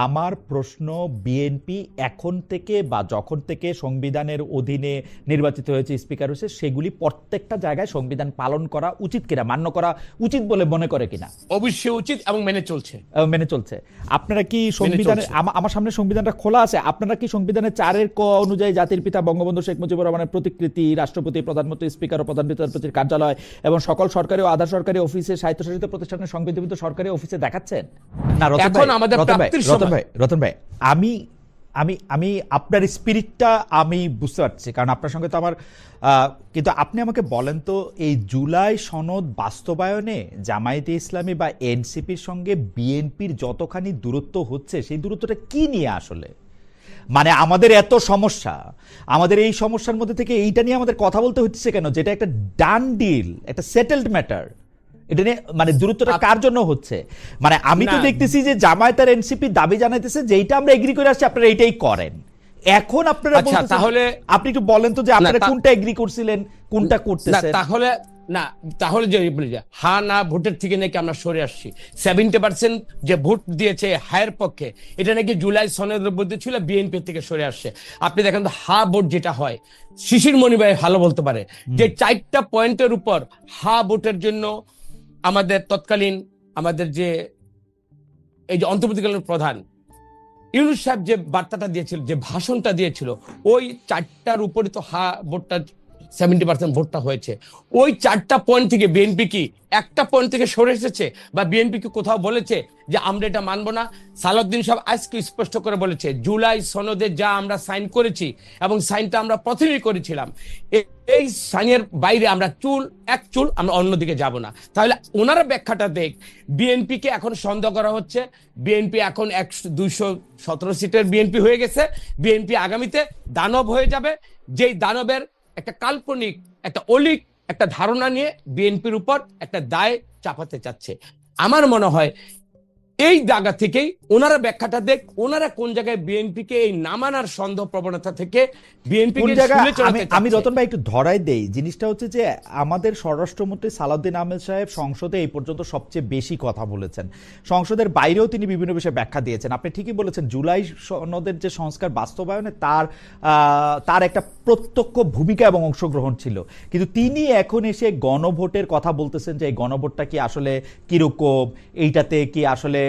আমার প্রশ্ন, বিএনপি এখন থেকে বা যখন থেকে সংবিধানের অধীনে নির্বাচিত হয়েছে, স্পিকার হয়েছে, সেগুলি প্রত্যেকটা জায়গায় সংবিধান পালন করা উচিত কিনা, মান্য করা উচিত বলে মনে করে কিনা? অবশ্যই উচিত এবং মেনে চলছে। মেনে চলছে। আপনারা কি সংবিধানের, আমার সামনে সংবিধানটা খোলা আছে, আপনারা কি সংবিধানের 4 ক অনুযায়ী জাতির পিতা বঙ্গবন্ধু শেখ মুজিবুর রহমানের প্রতিকৃতি, রাষ্ট্রপতি, প্রধানমন্ত্রী, স্পিকার ও প্রধান বিচারপতির কার্যালয় এবং সকল সরকারি ও আধা সরকারি অফিসে, স্বায়ত্তশাসিত প্রতিষ্ঠানের সংবিধিবদ্ধ সরকারি অফিসে দেখাচ্ছেন না? রতন ভাই, আমি আমি আমি আপনার স্পিরিটটা আমি বুঝতে পারছি, কারণ আপনার সঙ্গে তো আমার কিন্তু আপনি আমাকে বলেন তো, এই জুলাই সনদ বাস্তবায়নে জামায়াতে ইসলামী বা এনসিপির সঙ্গে বিএনপির যতখানি দূরত্ব হচ্ছে, সেই দূরত্বটা কি নিয়ে আসলে? মানে আমাদের এত সমস্যা, আমাদের এই সমস্যার মধ্যে থেকে এইটা নিয়ে আমাদের কথা বলতে হচ্ছে কেন, যেটা একটা ডান ডিল, একটা সেটেলড ম্যাটার? এটা নিয়ে মানে দূরত্বটা কার জন্য হচ্ছে? মানে আমি তো দেখতেছি যে জামায়াত আর এনসিপি দাবি জানাইতেছে যে এইটা আমরা এগ্রি করে আসছি, আপনারা এইটাই করেন। এখন আপনারা বলতেছেন, তাহলে আপনি একটু বলেন তো যে আপনারা কোনটা এগ্রি করছিলেন, কোনটা করতেছেন? তাহলে যে হা না ভোটের থেকে নাকি আমরা সরে আসছি, 70% যে ভোট দিয়েছে হায়ের পক্ষে, এটা নাকি জুলাই সনদের মধ্যে ছিল, বিএনপি থেকে সরে আসছে। আপনি দেখেন তো হা ভোট যেটা হয়, শিশির মণি ভাই ভালো বলতে পারে যে 4টা পয়েন্টের উপর হা ভোটের জন্য আমাদের তৎকালীন আমাদের যে এই যে অন্তর্বর্তীকালীন প্রধান ইউনূস সাহেব যে বার্তাটা দিয়েছিল, যে ভাষণটা দিয়েছিল, ওই 4টার উপরে তো হা ভোটটা 70% ভোটটা হয়েছে। ওই 4টা পয়েন্ট থেকে বিএনপি কি একটা পয়েন্ট থেকে সরে এসেছে? বা বিএনপি কি কোথাও বলেছে যে আমরা এটা মানবো না? সালাউদ্দিন সাহেব আজকে স্পষ্ট করে বলেছে, জুলাই সনদে যা আমরা সাইন করেছি এবং সাইনটা আমরা প্রথমেই করেছিলাম, এই সাইনের বাইরে আমরা এক চুল আমরা অন্যদিকে যাব না। তাহলে ওনারা ব্যাখ্যাটা দেখ, বিএনপি কে এখন সন্দেহ করা হচ্ছে, বিএনপি এখন 217 সিটের বিএনপি হয়ে গেছে, বিএনপি আগামীতে দানব হয়ে যাবে, যেই দানবের একটা কাল্পনিক, একটা অলিক একটা ধারণা নিয়ে বিএনপির উপর একটা দায় চাপাতে চাচ্ছে। আমার মনে হয় এই জায়গা থেকেই ওনারা ব্যাখ্যাটা দেখ, ওনারা কোন জায়গায় বিএনপি কে এই নামানার সন্দেহ প্রবণতা থেকে বিএনপি কে শুলে চলতে চাচ্ছে। আমি রতন ভাই একটু ধরাই দেই, জিনিসটা হচ্ছে যে আমাদের স্বরাষ্ট্রমন্ত্রী সালাউদ্দিন আহমেদ সাহেব সংসদে এই পর্যন্ত সবচেয়ে বেশি কথা বলেছেন, সংসদের বাইরেও তিনি বিভিন্ন বিষয়ে ব্যাখ্যা দিয়েছেন। আপনি ঠিকই বলেছেন, জুলাই সনদের যে সংস্কার বাস্তবায়নে তার একটা প্রত্যক্ষ ভূমিকা এবং অংশগ্রহণ ছিল, কিন্তু তিনি এখন এসে গণভোটের কথা বলতেছেন যে এই গণভোটটা কি আসলে কিরকম, এইটাতে কি আসলে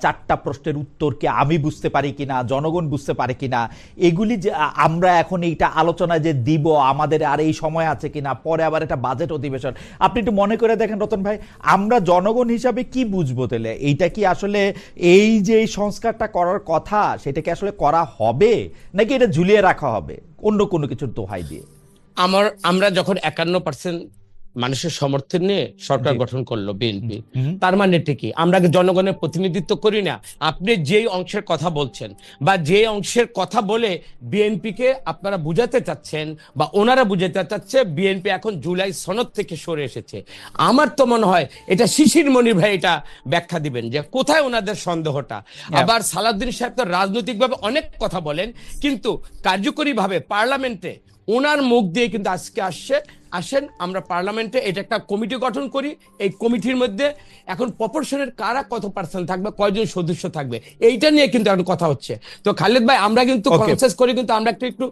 4টা প্রশ্নের উত্তর কি আমি বুঝতে পারি কিনা, জনগণ বুঝতে পারে কিনা, এগুলি যে আমরা এখন এইটা আলোচনায় যে দিব, আমাদের আর এই সময় আছে কিনা, পরে আবার একটা বাজেট অধিবেশন। আপনি একটু মনে করে দেখেন রতন ভাই, আমরা জনগণ হিসাবে কি বুঝবো তাহলে? এইটা কি আসলে এই যে সংস্কারটা করার কথা, সেটা কি আসলে করা হবে, নাকি এটা ঝুলিয়ে রাখা হবে অন্য কোনো কিছুর দোহাই দিয়ে? আমরা যখন 51% মানুষের সমর্থন নিয়ে সরকার গঠন করলো বিএনপি, তার মানে কি আমরা জনগণের প্রতিনিধিত্ব করি না? আপনি যেই অংশের কথা বলছেন বা যে অংশের কথা বলে বিএনপি কে আপনারা বুঝাতে চাচ্ছেন বা ওনারা বুঝাতে চাচ্ছে বিএনপি এখন জুলাই সনদ থেকে সরে এসেছে, আমার তো মনে হয় এটা শিশির মনির ভাই এটা ব্যাখ্যা দিবেন যে কোথায় ওনাদের সন্দেহটা। আবার সালাউদ্দিন সাহেব তো রাজনৈতিকভাবে অনেক কথা বলেন, কিন্তু কার্যকরী ভাবে পার্লামেন্টে ওনার মুখ দিয়ে কিন্তু আজকে আসেন আমরা পার্লামেন্টে এটা একটা কমিটি গঠন করি, এই কমিটির মধ্যে এখন প্রপোর্শনের কারা কত পার্সেন্ট থাকবে, কয়জন সদস্য থাকবে, এইটা নিয়ে কিন্তু এখন কথা হচ্ছে। তো খালেদ ভাই, আমরা কিন্তু কনসেস করি, কিন্তু আমরা একটু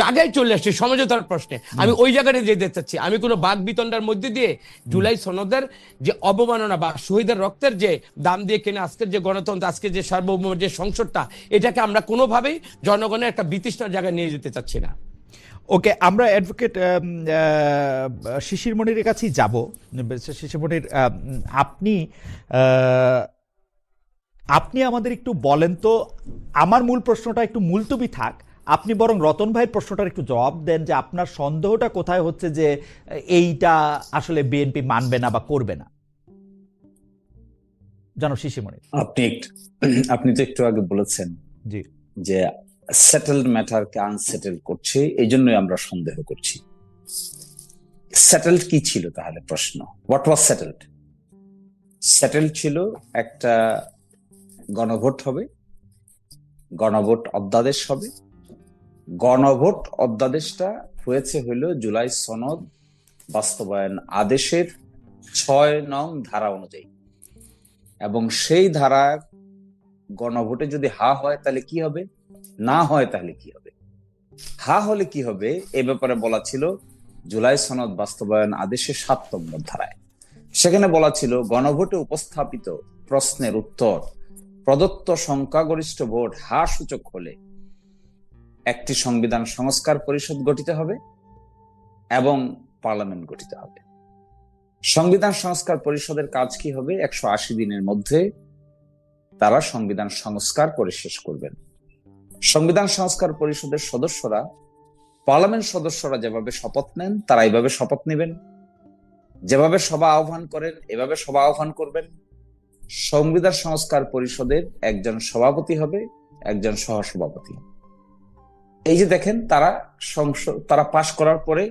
জায়গায় চলে আসছি সমঝোতার প্রশ্নে। আমি ওই জায়গাটা যেতে চাচ্ছি, আমি কোনো বাক বিতণ্ডার মধ্যে দিয়ে জুলাই সনদের যে অবমাননা বা শহীদের রক্তের যে দাম দিয়ে কিনে আজকের যে গণতন্ত্র, আজকে যে সার্বভৌম যে সংসদটা, এটাকে আমরা কোনোভাবেই জনগণের একটা বিতৃষ্ণার জায়গায় নিয়ে যেতে চাচ্ছি না। ওকে, আমরা অ্যাডভোকেট শিশির মনির কাছেই যাব। শিশির মনির, আপনি আমাদের একটু বলেন তো, আমার মূল প্রশ্নটা একটু মুলতবি থাক, আপনি বরং রতন ভাইয়ের প্রশ্নটার একটু জবাব দেন যে আপনার সন্দেহটা কোথায় হচ্ছে যে এইটা আসলে বিএনপি মানবে না বা করবে না। জানো শিশির মনির, আপনি তো একটু আগে বলেছেন জি, যে সেটেলড ম্যাটারকে আনসেটেল করছে, এই জন্যই আমরা সন্দেহ করছি। সেটেলড কি ছিল তাহলে? প্রশ্ন, হোয়াট ওয়াজ সেটেলড? সেটেলড ছিল একটা গণভোট হবে, গণভোট অধ্যাদেশ হবে। গণভোট অধ্যাদেশটা হয়েছে হলো জুলাই সনদ বাস্তবায়ন আদেশের 6 নং ধারা অনুযায়ী, এবং সেই ধারার গণভোটে যদি হা হয় তাহলে কি হবে, না হয় তাহলে কি হবে? হা হলে কি হবে এ ব্যাপারে বলা ছিল জুলাই সনদ বাস্তবায়ন আদেশের ৭ নম্বর ধারায়। সেখানে বলা ছিল গণভোটে উপস্থাপিত প্রশ্নের উত্তর প্রদত্ত সংখ্যাগরিষ্ঠ ভোট হা সূচক হলে একটি সংবিধান সংস্কার পরিষদ গঠিত হবে এবং পার্লামেন্ট গঠিত হবে। সংবিধান সংস্কার পরিষদের কাজ কি হবে? ১৮০ দিনের মধ্যে তারা সংবিধান সংস্কার করে শেষ করবেন। সংবিধান সংস্কার পরিষদের সদস্যরা, পার্লামেন্ট সদস্যরা যেভাবে শপথ নেন তারা এইভাবে শপথ নেবেন, যেভাবে সভা আহ্বান করেন এভাবে সভা আহ্বান করবেন। সংবিধান সংস্কার পরিষদের একজন সভাপতি হবে, একজন সহসভাপতি। এই যে দেখেন, তারা পাশ করার পরে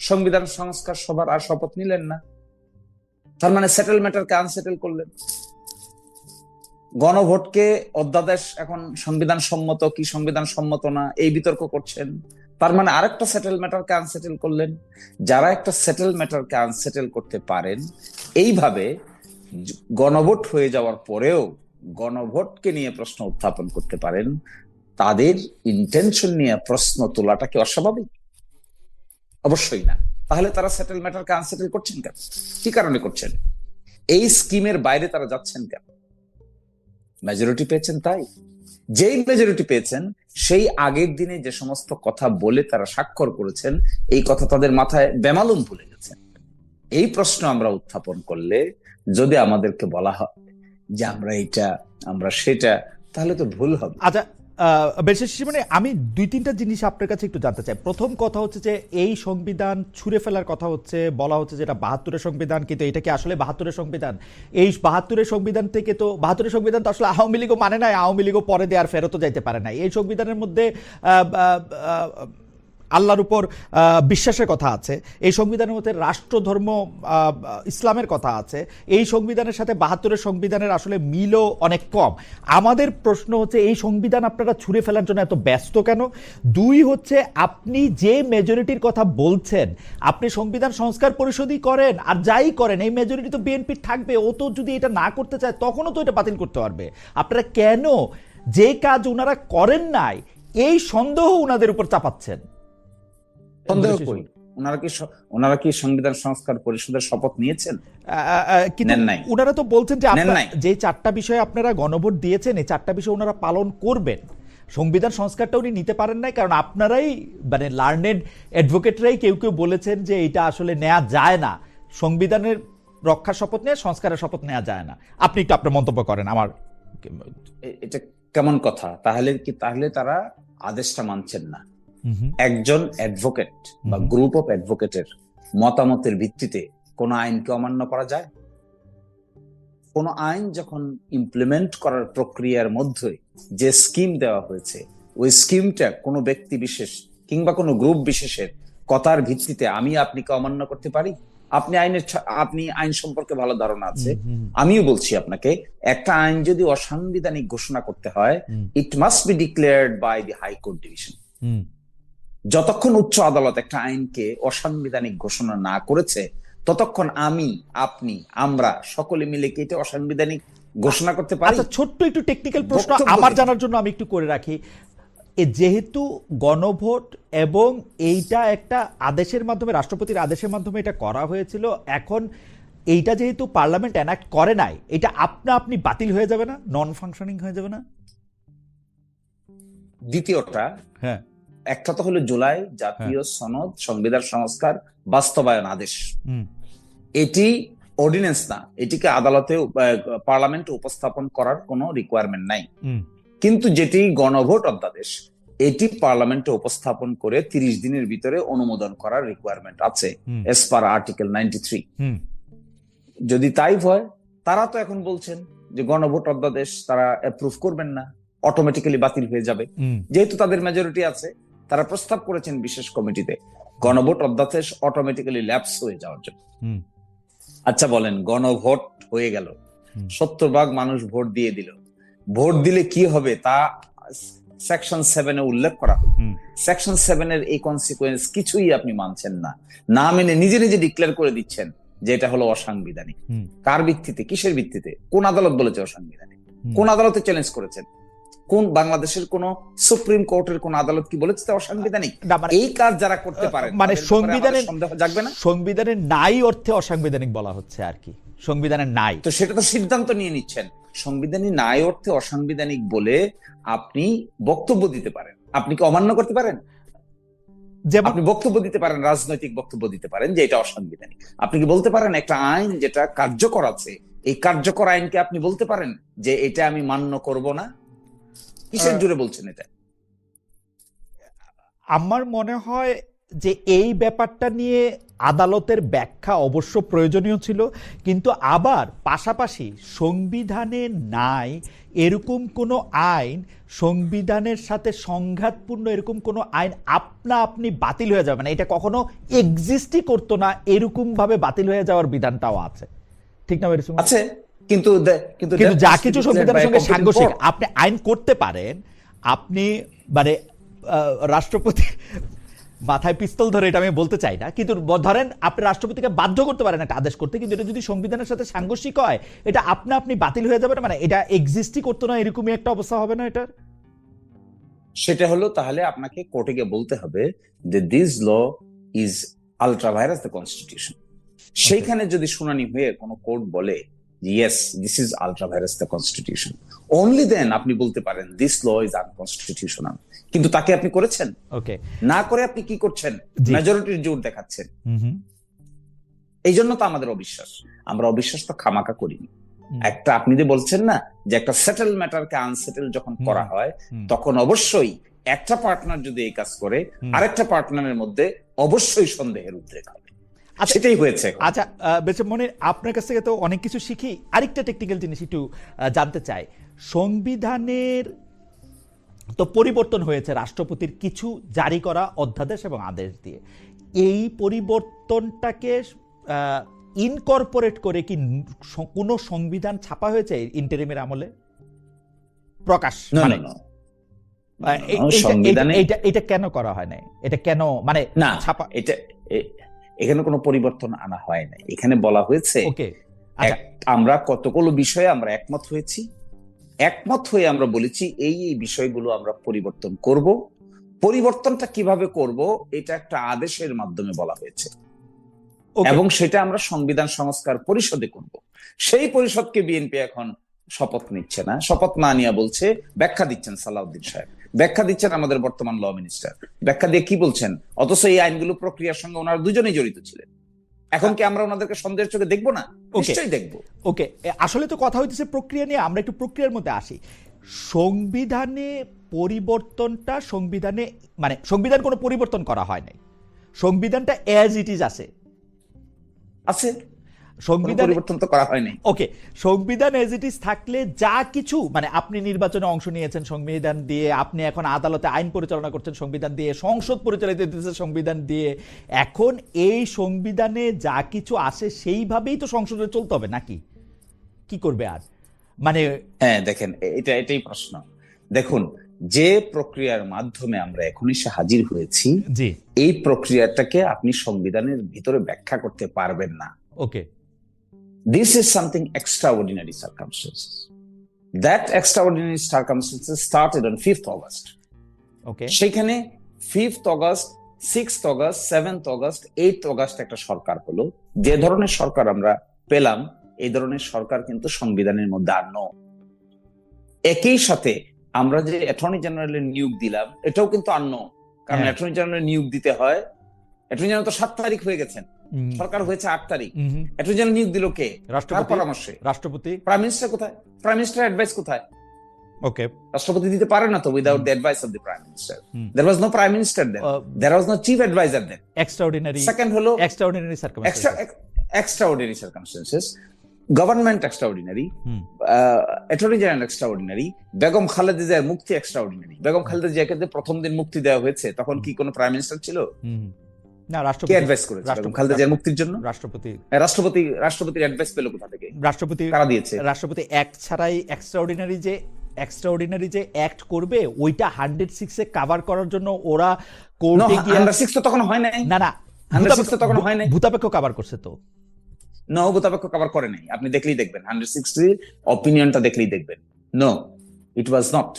সংবিধান সংস্কার সভার আর শপথ নিলেন না। তার মানে সেটেল ম্যাটারকে আনসেটেল করলেন। গণভোটকে অধ্যাদেশ এখন সংবিধান সম্মত কি সংবিধান সম্মত না এই বিতর্ক করছেন। তার মানে আরেকটা সেটেল ম্যাটারকে আনসেটেল করলেন। যারা একটা সেটেল ম্যাটারকে আনসেটেল করতে পারেন, এইভাবে গণভোট হয়ে যাওয়ার পরেও গণভোটকে নিয়ে প্রশ্ন উত্থাপন করতে পারেন, তাদের ইন্টেনশন নিয়ে প্রশ্ন তোলাটা কি অস্বাভাবিক? অবশ্যই না। তাহলে তারা সেটেল ম্যাটারকে আনসেটেল করছেন কেন? কি কারণে করছেন? এই স্কিমের বাইরে তারা যাচ্ছেন কেন? মেজরিটি পেয়েছেন তাই। যেই মেজরিটি পেয়েছেন সেই আগের দিনে যে সমস্ত কথা বলে তারা স্বাক্ষর করেছেন, এই কথা তাদের মাথায় বেমালুম ভুলে গেছেন। এই প্রশ্ন আমরা উত্থাপন করলে যদি আমাদেরকে বলা হয় যে আমরা এটা আমরা সেটা, তাহলে তো ভুল হবে। আচ্ছা, বিশেষ মানে আমি ২-৩টা জিনিস আপনার কাছে একটু জানতে চাই। প্রথম কথা হচ্ছে যে এই সংবিধান ছুঁড়ে ফেলার কথা হচ্ছে, বলা হচ্ছে যে এটা ৭২-এর সংবিধান, কিন্তু এটা কি আসলে ৭২-এর সংবিধান? এই ৭২-এর সংবিধান থেকে তো ৭২-এর সংবিধান তো আসলে আওয়ামী লীগও মানে নাই, আওয়ামী লীগও পরে দিয়ে আর ফেরতও যাইতে পারে না। এই সংবিধানের মধ্যে আল্লাহর উপর বিশ্বাসের কথা আছে, এই সংবিধানের মধ্যে রাষ্ট্রধর্ম ইসলামের কথা আছে। এই সংবিধানের সাথে ৭২-এর সংবিধানের আসলে মিলও অনেক কম। আমাদের প্রশ্ন হচ্ছে এই সংবিধান আপনারা ছুঁড়ে ফেলার জন্য এত ব্যস্ত কেন? ২ হচ্ছে, আপনি যে মেজরিটির কথা বলছেন, আপনি সংবিধান সংস্কার পরিষদই করেন আর যাই করেন, এই মেজরিটি তো বিএনপি থাকবে। ও তো যদি এটা না করতে চায় তখনও তো এটা বাতিল করতে পারবে। আপনারা কেন যে কাজ ওনারা করেন নাই এই সন্দেহ ওনাদের উপর চাপাচ্ছেন? সন্দেহ করি। ওনারা কি সংবিধান সংস্কার পরিষদের শপথ নিয়েছেন? কিন্তু ওনারা তো বলছেন যে যে ৪টা বিষয়ে আপনারা গণভোট দিয়েছেন, এই ৪টা বিষয় ওনারা পালন করবেন। সংবিধান সংস্কারটা উনি নিতে পারেন নাই কারণ আপনারাই, মানে লার্নেড অ্যাডভোকেটরাই কেউ কেউ বলেছেন যে এটা আসলে নেওয়া যায় না, সংবিধানের রক্ষার শপথ নিয়ে সংস্কারের শপথ নেওয়া যায় না। আপনি একটু আপনার মন্তব্য করেন। আমার এটা কেমন কথা? তাহলে তারা আদেশটা মানছেন না। একজন অ্যাডভোকেট বা গ্রুপ অফ অ্যাডভোকেটের মতামতের ভিত্তিতে কোন আইনকে অমান্য করা যায়? কোন আইন যখন ইমপ্লিমেন্ট করার প্রক্রিয়ার মধ্যে যে স্কিম দেওয়া হয়েছে, ওই স্কিমটা কোনো ব্যক্তি বিশেষ কিংবা কোনো গ্রুপ বিশেষের কথার ভিত্তিতে আমি আপনিকে অমান্য করতে পারি? আপনি আইন সম্পর্কে ভালো ধারণা আছে, আমিও বলছি আপনাকে, একটা আইন যদি অসাংবিধানিক ঘোষণা করতে হয়, it must be declared by the high court division. যতক্ষণ উচ্চ আদালত একটা আইনকে অসাংবিধানিক ঘোষণা না করেছে, ততক্ষণ আমি, আপনি, আমরা সকলে মিলে কি এটা অসাংবিধানিক ঘোষণা করতে পারি? আচ্ছা, ছোট্ট একটু টেকনিক্যাল প্রশ্ন আমার জানার জন্য আমি একটু করে রাখি। যেহেতু গণভোট এবং এইটা একটা আদেশের মাধ্যমে, রাষ্ট্রপতির আদেশের মাধ্যমে এটা করা হয়েছিল, এখন এইটা যেহেতু পার্লামেন্ট এনাক্ট করে নাই, এটা আপনি বাতিল হয়ে যাবে না? নন ফাংশনিং হয়ে যাবে না? দ্বিতীয়টা, হ্যাঁ, একটা তো হলো জুলাই জাতীয় সনদ সংবিধান সংস্কার বাস্তবায়ন আদেশ। এটি অর্ডিন্যান্স না, এটিকে আদালতে পার্লামেন্টে উপস্থাপন করার কোনো রিকোয়ারমেন্ট নাই। কিন্তু যেটি গণভোট অধ্যাদেশ, এটি পার্লামেন্টে উপস্থাপন করে 30 দিনের ভিতরে অনুমোদন করার রিকোয়ারমেন্ট আছে এস পার আর্টিকেল 93। যদি তাই হয়, তারা তো এখন বলছেন যে গণভোট অধ্যাদেশ তারা অ্যাপ্রুভ করবেন না, অটোমেটিক্যালি বাতিল হয়ে যাবে। যেহেতু তাদের মেজরিটি আছে, তারা প্রস্তাব করেছেন বিশেষ কমিটিতে গণভোট অধ্যাদেশ অটোমেটিক্যালি ল্যাপস হয়ে যাওয়ার জন্য। আচ্ছা বলেন, গণভোট হয়ে গেল, 70% মানুষ ভোট দিয়ে দিল, ভোট দিলে কি হবে তা সেকশন 7-এ উল্লেখ করা হলো। সেকশন 7-এর এই কনসিকুয়েন্স কিছুই আপনি মানছেন না, না মেনে নিজে নিজে ডিক্লেয়ার করে দিচ্ছেন যে এটা হলো অসাংবিধানিক। কার ভিত্তিতে, কিসের ভিত্তিতে, কোন আদালত বলেছে অসাংবিধানিক? কোন আদালতে চ্যালেঞ্জ করেছেন? কোন বাংলাদেশের কোন সুপ্রিম কোর্টের কোন আদালত কি বলেছে তা অসাংবিধানিক? না, মানে এই কাজ যারা করতে পারে মানে সংবিধানের সন্দেহ জাগবে না? সংবিধানের নাই অর্থে অসাংবিধানিক বলা হচ্ছে আর কি, সংবিধানের নাই। তো সেটা তো সিদ্ধান্ত নিয়ে নিচ্ছেন। সংবিধানী নাই অর্থে অসাংবিধানিক বলে আপনি বক্তব্য দিতে পারেন, আপনি কি অমান্য করতে পারেন? যেমন আপনি বক্তব্য দিতে পারেন, রাজনৈতিক বক্তব্য দিতে পারেন যে এটা অসাংবিধানিক। আপনি কি বলতে পারেন একটা আইন যেটা কার্যকর আছে, এই কার্যকর আইনকে আপনি বলতে পারেন যে এটা আমি মান্য করব না? কিসের জোরে বলছেন এটা? আমার মনে হয় যে এই ব্যাপারটা নিয়ে আদালতের ব্যাখ্যা অবশ্য প্রয়োজনীয় ছিল, কিন্তু আবার পাশাপাশি সংবিধানে নাই এরকম কোনো আইন, সংবিধানের সাথে সংঘাতপূর্ণ এরকম কোনো আইন আপনা আপনি বাতিল হয়ে যাবে, মানে এটা কখনো এক্সিস্টই করতো না এরকম ভাবে বাতিল হয়ে যাওয়ার বিধানটাও আছে, ঠিক না? আছে, কিন্তু কিন্তু যা কিছু সংবিধানের সঙ্গে সাংঘর্ষিক আপনি আইন করতে পারেন, আপনি মানে রাষ্ট্রপতি মাথায় পিস্তল ধরে এটা আমি বলতে চাই না, কিন্তু ধরেন আপনি রাষ্ট্রপতিকে বাধ্য করতে পারেন একটা আদেশ করতে, কিন্তু এটা যদি সংবিধানের সাথে সাংঘর্ষিক হয় এটা আপনা আপনি বাতিল হয়ে যাবে না, মানে এটা এক্সিস্টই করতো না এরকমই একটা অবস্থা হবে না এটার? সেটা হলো তাহলে আপনাকে কোর্টে গিয়ে বলতে হবে যে this law is ultra vires the constitution. সেইখানে যদি শুনানি হয়ে কোনো কোর্ট বলে yes this is ultra vires the constitution, only then আপনি বলতে পারেন দিস ল ইজ আনকনস্টিটিউশনাল। কিন্তু তাকে আপনি করেছেন? ওকে, না করে আপনি কি করছেন? মেজরিটির জোর দেখাচ্ছেন। হুম, এই জন্য তো আমাদের অবিশ্বাস। আমরা অবিশ্বাস তো খামাকা করিনি। একটা আপনি যে বলছেন না যে একটা সেটেল ম্যাটারকে আনসেটেল যখন করা হয় তখন অবশ্যই একটা পার্টনার যদি এই কাজ করে আরেকটা পার্টনারের মধ্যে অবশ্যই সন্দেহের উদ্রেক হবে। সেটাই হয়েছে। আচ্ছা বেশ, মনে আপনার কাছ থেকে তো অনেক কিছু শিখি, আরেকটা টেকনিক্যাল জিনিস একটু জানতে চাই। সংবিধানের তো পরিবর্তন হয়েছে রাষ্ট্রপতির কিছু জারি করা অধ্যাদেশ এবং আদেশ দিয়ে, এই পরিবর্তনটাকে ইনকর্পোরেট করে কি কোনো সংবিধান ছাপা হয়েছে ইন্টারিমের আমলে প্রকাশ? মানে এটা কেন করা হয় না? এটা কেন মানে না ছাপা? এটা এখানে কোনো পরিবর্তন আনা হয় না। এখানে বলা হয়েছে ওকে, আমরা কতগুলো বিষয়ে আমরা একমত হয়েছি, একমত হয়ে আমরা বলেছি এই এই বিষয়গুলো আমরা পরিবর্তন করব। পরিবর্তনটা কিভাবে করব এটা একটা আদেশের মাধ্যমে বলা হয়েছে এবং সেটা আমরা সংবিধান সংস্কার পরিষদে করব। সেই পরিষদকে বিএনপি এখন শপথ নিচ্ছে না, শপথ না নিয়ে বলছে, ব্যাখ্যা দিচ্ছেন সালাউদ্দিন সাহেব, ব্যাখ্যা দিচ্ছেন আমাদের বর্তমান ল মিনিস্টার, ব্যাখ্যা দিয়ে কি বলছেন? অথচ এই আইনগুলো প্রক্রিয়ার সঙ্গে ওনারা দুজনেই জড়িত ছিলেন। এখন কি আমরা ওনাদেরকে সন্দেহের চোখে দেখবো না? নিশ্চয়ই দেখবো। ওকে, আসলে তো কথা হইতেছে প্রক্রিয়া নিয়ে, আমরা একটু প্রক্রিয়ার মধ্যে আসি। সংবিধানে পরিবর্তনটা সংবিধানে মানে সংবিধান কোনো পরিবর্তন করা হয় নাই, সংবিধানটা অ্যাজ ইট ইজ আছে। সংবিধান পরিবর্তন তো করা হয়নি। ওকে, সংবিধান এজ ইট ইজ থাকলে যা কিছু মানে আপনি নির্বাচনে অংশ নিয়েছেন সংবিধান দিয়ে, আপনি এখন আদালতে আইন পরিচালনা করছেন সংবিধান দিয়ে, সংসদ পরিচালিত হচ্ছে সংবিধান দিয়ে, এখন এই সংবিধানে যা কিছু আসে সেইভাবেই তো সংসদে চলতে হবে নাকি? কি করবে আর? মানে হ্যাঁ দেখেন, এটাই প্রশ্ন। দেখুন, যে প্রক্রিয়ার মাধ্যমে আমরা এখন এসে হাজির হয়েছি, এই প্রক্রিয়াটাকে আপনি সংবিধানের ভিতরে ব্যাখ্যা করতে পারবেন না। ওকে, this is something extraordinary circumstances. That extraordinary circumstances started on 5th August. Okay. সেখানে 5th August, 6th August, 7th August, 8th August একটা সরকার হলো। যে ধরনের সরকার আমরা পেলাম, এই ধরনের সরকার কিন্তু সংবিধানের মধ্যে আর নয়। একই সাথে আমরা যে অ্যাটর্নি জেনারেলের নিয়োগ দিলাম, এটাও কিন্তু আর নয়, কারণ অ্যাটর্নি জেনারেল নিয়োগ দিতে হয়। অ্যাটর্নি জেনারেল তো 7 তারিখ হয়ে গেছেন, সরকার হয়েছে 8 তারিখ। অ্যাটর্নি জেনারেল নিয়োগ দিল কে? রাষ্ট্রপতির পরামর্শে। রাষ্ট্রপতি। প্রাইম মিনিস্টার কোথায়? প্রাইম মিনিস্টার অ্যাডভাইস কোথায়? ওকে, রাষ্ট্রপতি দিতে পারে না তো without the advice of the prime minister. There was no prime minister then, there was no chief adviser then. Extraordinary, second হলো extraordinary circumstances, government extraordinary, attorney general extraordinary, Begum Khaleda জিয়ার মুক্তি extraordinary. Begum Khaleda জিয়াকে প্রথম দিন মুক্তি দেওয়া হয়েছে, তখন কি কোনো প্রাইম মিনিস্টার ছিল? না, রাষ্ট্রপতি অ্যাডভাইস করেছে বেগম খালেদা জিয়ার মুক্তির জন্য। রাষ্ট্রপতির অ্যাডভাইস পেল কোথা থেকে? রাষ্ট্রপতি কারা দিয়েছে? রাষ্ট্রপতি অ্যাক্ট ছাড়াই এক্সট্রাঅর্ডিনারি যে অ্যাক্ট করবে ওইটা 106 এ কভার করার জন্য ওরা কোর্টে গিয়ে 106 তো তখন হয় নাই। না 106 তো তখন হয় নাই, ভূতাপেক্ষ কভার করছে তো। ভূতাপেক্ষ কভার করে নাই, আপনি দেখলেই দেখবেন 160 অপিনিয়নটা দেখলেই দেখবেন। No, it was not.